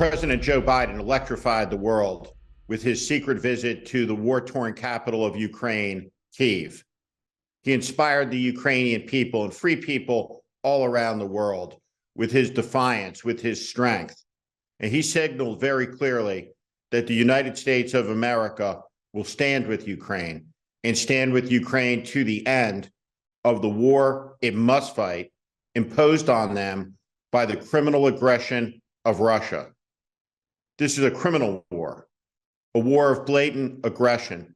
President Joe Biden electrified the world with his secret visit to the war-torn capital of Ukraine, Kyiv. He inspired the Ukrainian people and free people all around the world with his defiance, with his strength. And he signaled very clearly that the United States of America will stand with Ukraine and stand with Ukraine to the end of the war it must fight, imposed on them by the criminal aggression of Russia. This is a criminal war, a war of blatant aggression.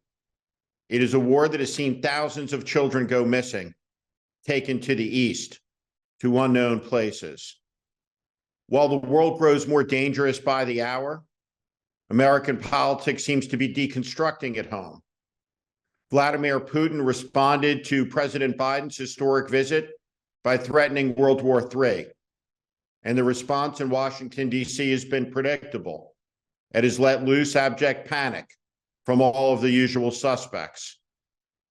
It is a war that has seen thousands of children go missing, taken to the east, to unknown places. While the world grows more dangerous by the hour, American politics seems to be deconstructing at home. Vladimir Putin responded to President Biden's historic visit by threatening World War III. And the response in Washington, D.C. has been predictable. It has let loose abject panic from all of the usual suspects.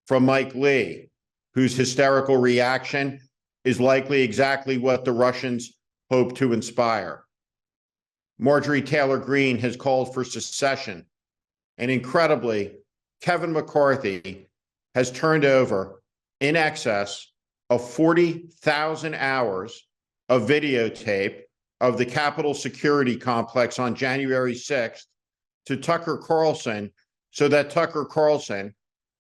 From Mike Lee, whose hysterical reaction is likely exactly what the Russians hope to inspire. Marjorie Taylor Greene has called for secession. And incredibly, Kevin McCarthy has turned over in excess of 40,000 hours of videotape of the Capitol security complex on January 6th to Tucker Carlson, so that Tucker Carlson,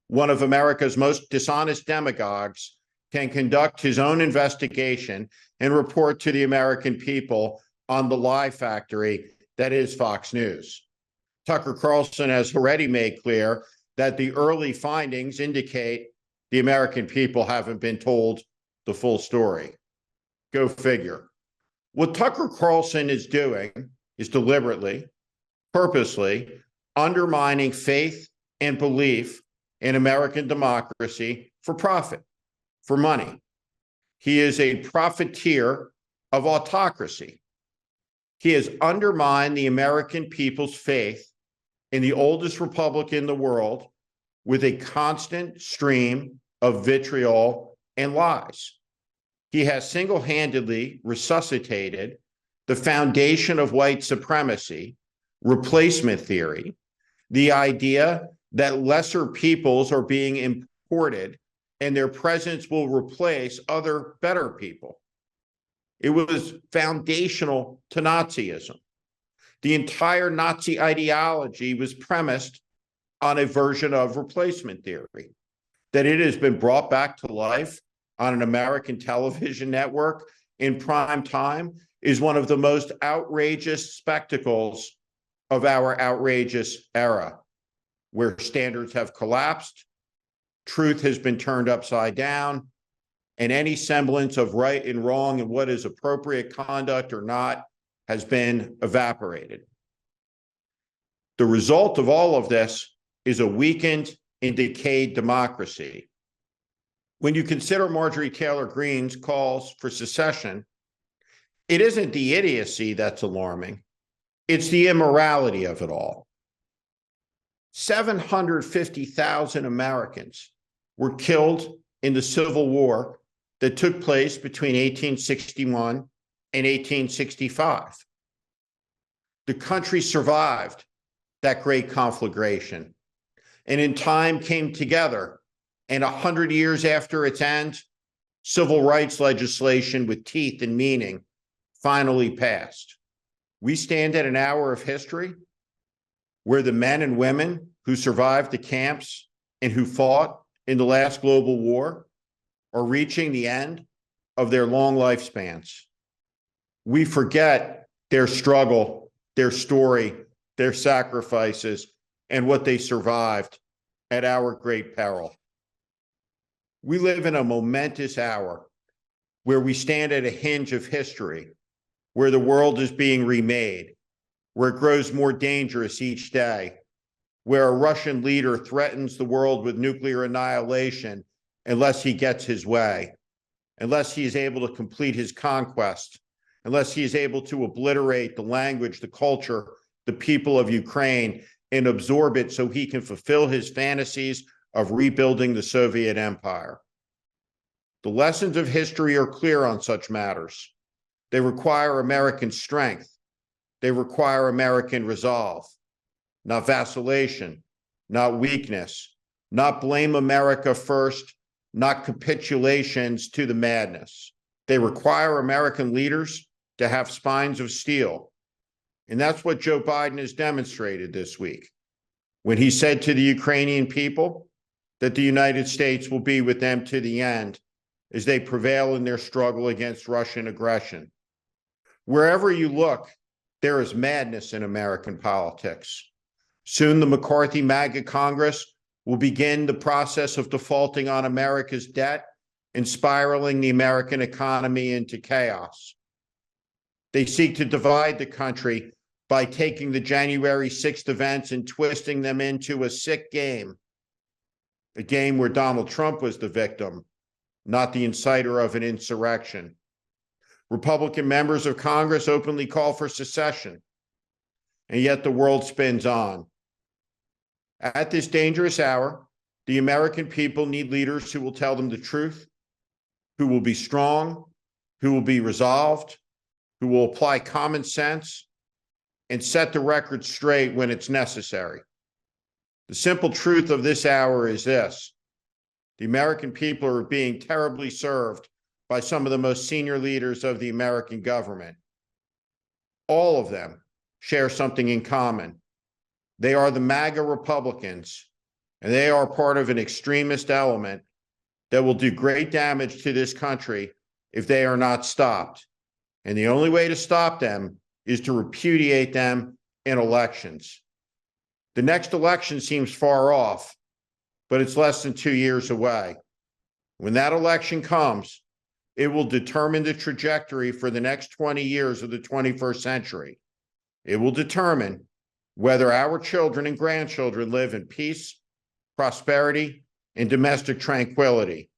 one of America's most dishonest demagogues, can conduct his own investigation and report to the American people on the lie factory that is Fox News. Tucker Carlson has already made clear that the early findings indicate the American people haven't been told the full story. Go figure. What Tucker Carlson is doing is deliberately, purposely undermining faith and belief in American democracy for profit, for money. He is a profiteer of autocracy. He has undermined the American people's faith in the oldest republic in the world with a constant stream of vitriol and lies. He has single-handedly resuscitated the foundation of white supremacy, replacement theory, the idea that lesser peoples are being imported and their presence will replace other better people. It was foundational to Nazism. The entire Nazi ideology was premised on a version of replacement theory. That it has been brought back to life on an American television network in prime time is one of the most outrageous spectacles of our outrageous era, where standards have collapsed, truth has been turned upside down, and any semblance of right and wrong and what is appropriate conduct or not has been evaporated. The result of all of this is a weakened and decayed democracy. When you consider Marjorie Taylor Greene's calls for secession, it isn't the idiocy that's alarming, it's the immorality of it all. 750,000 Americans were killed in the Civil War that took place between 1861 and 1865. The country survived that great conflagration, and in time came together, and 100 years after its end, civil rights legislation with teeth and meaning finally passed. We stand at an hour of history where the men and women who survived the camps and who fought in the last global war are reaching the end of their long lifespans. We forget their struggle, their story, their sacrifices, and what they survived at our great peril. We live in a momentous hour where we stand at a hinge of history, where the world is being remade, where it grows more dangerous each day, where a Russian leader threatens the world with nuclear annihilation unless he gets his way, unless he is able to complete his conquest, unless he is able to obliterate the language, the culture, the people of Ukraine, and absorb it so he can fulfill his fantasies of rebuilding the Soviet Empire. The lessons of history are clear on such matters. They require American strength. They require American resolve, not vacillation, not weakness, not blame America first, not capitulations to the madness. They require American leaders to have spines of steel. And that's what Joe Biden has demonstrated this week when he said to the Ukrainian people that the United States will be with them to the end as they prevail in their struggle against Russian aggression. Wherever you look, there is madness in American politics. Soon the McCarthy MAGA Congress will begin the process of defaulting on America's debt and spiraling the American economy into chaos. They seek to divide the country by taking the January 6th events and twisting them into a sick game, a game where Donald Trump was the victim, not the inciter of an insurrection. Republican members of Congress openly call for secession, and yet the world spins on. At this dangerous hour, the American people need leaders who will tell them the truth, who will be strong, who will be resolved, who will apply common sense, and set the record straight when it's necessary. The simple truth of this hour is this: the American people are being terribly served by some of the most senior leaders of the American government. All of them share something in common. They are the MAGA Republicans, and they are part of an extremist element that will do great damage to this country if they are not stopped. And the only way to stop them is to repudiate them in elections. The next election seems far off, but it's less than 2 years away. When that election comes, it will determine the trajectory for the next 20 years of the 21st century. It will determine whether our children and grandchildren live in peace, prosperity, and domestic tranquility,